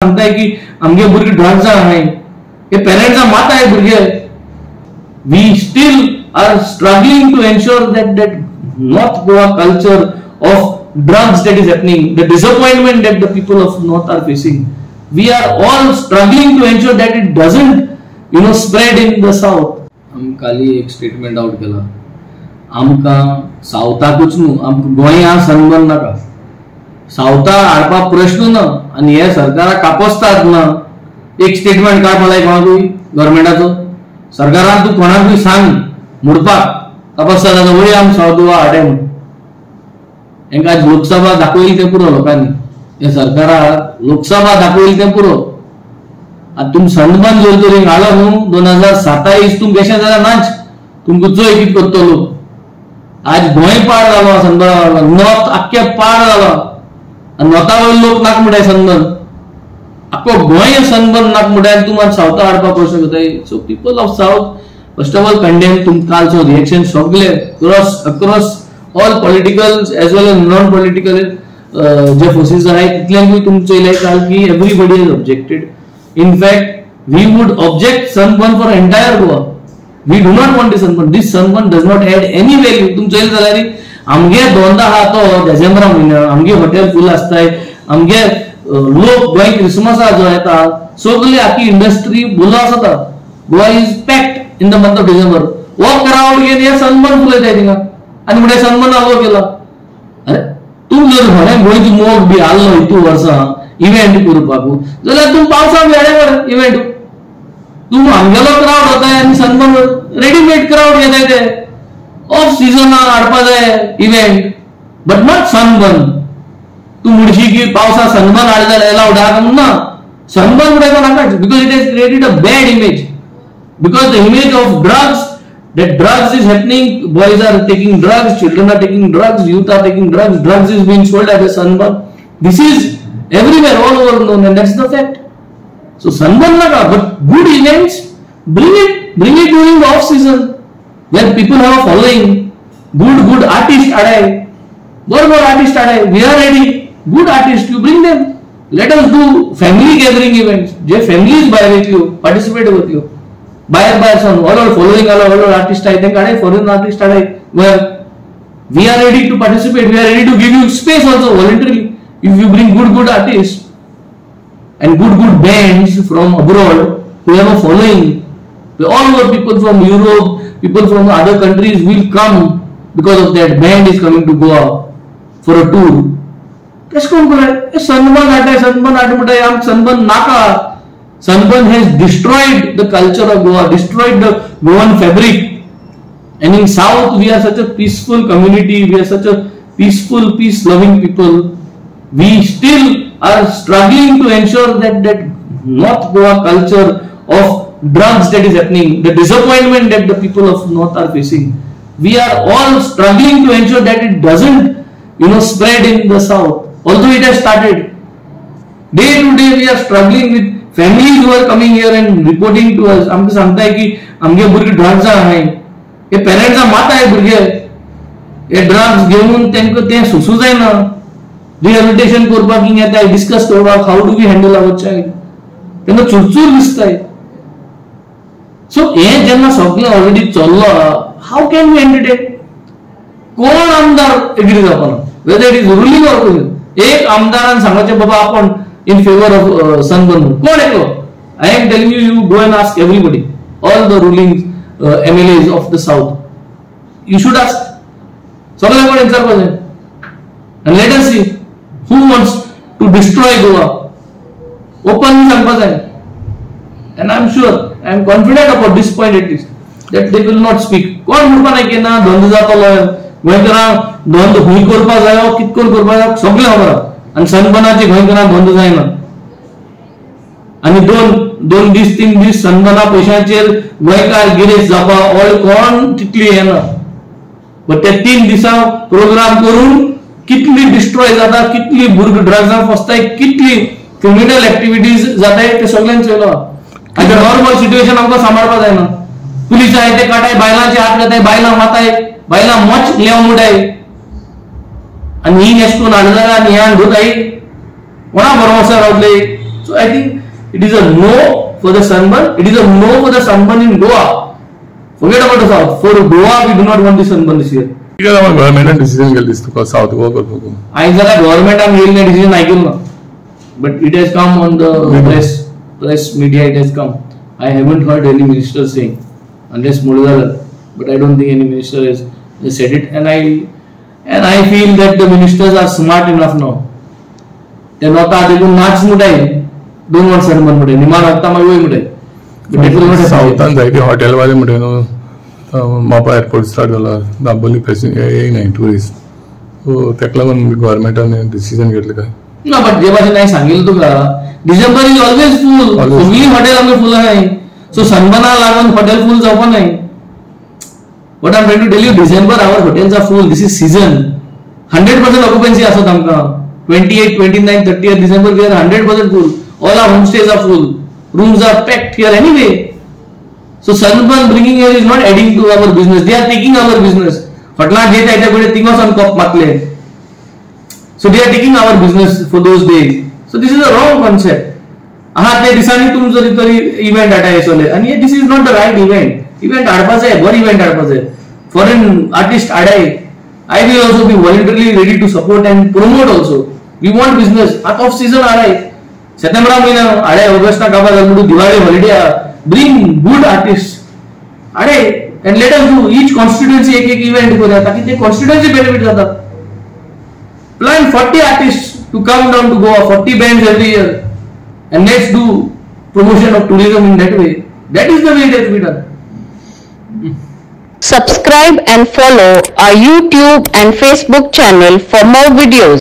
सांगताय की आमगे भुरगे ड्रग्स आहाय, हे पेरेंट्स मात आहे भुरगे. We still are struggling to ensure that North Goa culture of drugs that is happening, the disappointment that the people of North are facing, we are all struggling to ensure that it doesn't spread in the South. काली एक statement out केला, आमकां सावथाकूच न्हू आमकां गोंया sunburn नाका, सावथा हाडपाक प्रश्न ना आनी हे सरकाराक कापसतात ना. एक स्टेटमेंट काडपा लायक कोणाकूय गव्हर्मेंटाचो सरकारान तू कोणाकूय सांग मुडपाक कापसता जाता वळी आम सावथ गोवा हाडे म्हूण. हेंकां आज लोकसभा दाखयली तें पुरो लोकांनी, हे सरकाराक लोकसभा दाखयली तें पुरो. आतां तुम सनबर्न जर तरी हाडलो न्हू 2027 तुम गेशे जाल्यार नाच तुमकां चोय कितें करतलो. आज गोंय पाड जालो सनबर्न, नॉर्थ आख्खे पाड जालो आनी नॉर्था वयले लोक नाक म्हणटाय सनबर्न, आख्खो गोंय सनबर्न नाक म्हणटाय तुम सावथा हाडपाक कशें करताय. So people of south first of all condemn. तुम कालचो रिएक्शन सगळे across all political as well as non political जे फोर्सेस आहाय तितल्यांकूय तुम चयलें काल की everybody is objected. In fact, we would object sunburn for entire Goa. We do not want this sunburn. This sunburn does not add any value. तुम चल जाल्यार आमगे दोनदा हा तो डिसेंबरा म्हयन्या आमगे हॉटेल फुल आसताय, आमगे लोक गोंय क्रिसमसा जो येता सगळी आखी इंडस्ट्री बोलो आसता. Goa is packed in the month of December. वो क्राउड घेवन हे सनबर्न फुलयताय थिंगा आनी म्हणटा सनबर्न आलो केला. अरे तूं जर म्हणे गोंयचो मोग बी आल्लो हितू वर्सां इव्हेंट करपाक जाल्यार तूं पावसाक वेळेवर इव्हेंट तूं हांगेलो क्राउड होताय आनी सनबर्न रेडीमेड क्राउड घेताय ते ऑफ सिजनाक हाडपा जाय इव्हेंट बट नॉट सनबर्न. तूं म्हणशी की पावसा सनबर्न हाडले जाल्यार अलाउड आहा ना. सनबर्न म्हणटा नाकाच because it has created a bad image, because the image of drugs, that drugs is happening, boys are taking drugs, children are taking drugs, youth are taking drugs, drugs is being sold as a sunburn. This is everywhere, all over known, and that's the fact. So sunburn naga, but good events, bring it during the off season where people have a following. Good artists aday, good artists aday. We are ready. Good artists, you bring them. Let us do family gathering events. Je families buy with you, participate with you. Buyer son, all following all artists I think aday, foreign artists aday. Well, we are ready to participate. We are ready to give you space also voluntarily. If you bring good artists and good bands from abroad who have a following, all over people from Europe, people from other countries will come because of that band is coming to Goa for a tour. That's कौन बोला है? Sunburn आता है, sunburn आटे मुटाए हम sunburn नाका. Sunburn has destroyed the culture of Goa, destroyed the Goan fabric. And in South we are such a peaceful community. We are such a peaceful, peace-loving people. We still are struggling to ensure that North Goa culture of drugs that is happening, the disappointment that the people of North are facing, we are all struggling to ensure that it doesn't spread in the South. Although it has started, day to day we are struggling with families who are coming here and reporting to us. आमकां सांगताय की आमगे भुरगे drugs आहाय, हे parents मात आहे भुरगे, हे drugs घेऊन तेंका ते सुसू जायना. रिहॅबिलिटेशन करपाक हिंग येताय, डिस्कस करपाक how do we handle our child, तेंका चुरचूर दिसताय. सो हे जेन्ना सगळें ऑलरेडी चल्लो, हाऊ कॅन वी एंटरटेन? कोण आमदार एग्री जावपाना, whether it is ruling or opposition. एक आमदारान सांगचे बाबा आपण in favor of sunburn. कोण एकलो? I am telling you, you go and ask everybody, all the ruling MLAs of the South. You should ask. सगळे कोण answer करले. And let us see who wants to destroy Goa. Openly सांगपा जाय. And I am sure, I am confident about this point at least, that they will not speak. कोण म्हणपा नाही की ना धंदो जातलो, गोंयकारां धंदो खूंय करपा जायो, कितकोन करपा जायो, सगळे खबर आहा. आणि सनबर्नाचे गोंयकारांक धंदो जायना. आणि दोन दीस 3 दीस सनबर्ना पयशांचेर गोंयकार गिरेस्त जावपा ऑल कोण तितली येना. बट ते 3 दिसां प्रोग्राम करून कितली डिस्ट्रॉय जाता, कितली भुरगीं ड्रग्सां फसताय, कितली क्रिमिनल एक्टिविटीज जाताय ते सगळ्यांक चयलो. आनी नॉर्मल सिच्युएशन आमकां सांबाळपा जायना. पुलीस आहाय ते काटाय, बायलांचे हात घेताय, बायलां माताय, बायलां मच लेव म्हणटाय. आणि ही नेस्टून हाडला आणि ह्या धुताई कोणा भरवसा रावले. So I think it is a no for the sunburn. It is a no for the sunburn in Goa. Forget about the south. For Goa, we do not want the sunburn this year. गव्हर्नमेंटान decision घेतली तुका south Goa करपाक. I जाल्यार गव्हर्नमेंटान घेयल्लें decision आयकूंक ना. But it has come on the press media. It has come. I haven't heard any minister saying, unless Murugalar. But I don't think any minister has said it. And I feel that the ministers are smart enough now. They know that they do not mutai. Don't want sunburn mutai. Niman hafta ma woi mutai. But that will not happen. साऊथान जायते hotel वाले म्हणटा न्हू Mopa airport start जाला Dabolim passenger येयक नाय tourist सो तेका लागून गव्हर्नमेंटान decision घेतलें काय. ना बट जे भाशेन हांवें सांगिल्लें तुका डिसेंबर इज ऑलवेज फूल. सगळीं हॉटेल आमगे फूल आहाय. सो सनबर्ना लागून हॉटेल फूल जावपा नाय. What I'm trying to tell you, December our hotels are full. This is season. 100% occupancy asat amka. 28, 29, 30th December we are 100% full. All our homestays are full. Rooms are packed here anyway. So sunburn bringing here is not adding to our business. They are taking our business. Fatla je taita kode tingo sun kop matle. So they are taking our business for those days. So this is a wrong concept. Aha te disani tum jari tari event ata esole. And yet this is not the right event. Event advance hai, what event advance hai? Foreign artist adai. I will also be voluntarily ready to support and promote also. We want business. At off season adai. September mahina adai August na kaba jalmudu Diwali holiday. Bring good artists. Adai and let us do each constituency ek event kore taki te constituency benefit jata. Plan 40 artists to come down to Goa, 40 bands every year, and let's do promotion of tourism in that way. That is the way it has to be done. Subscribe and follow our YouTube and Facebook channel for more videos.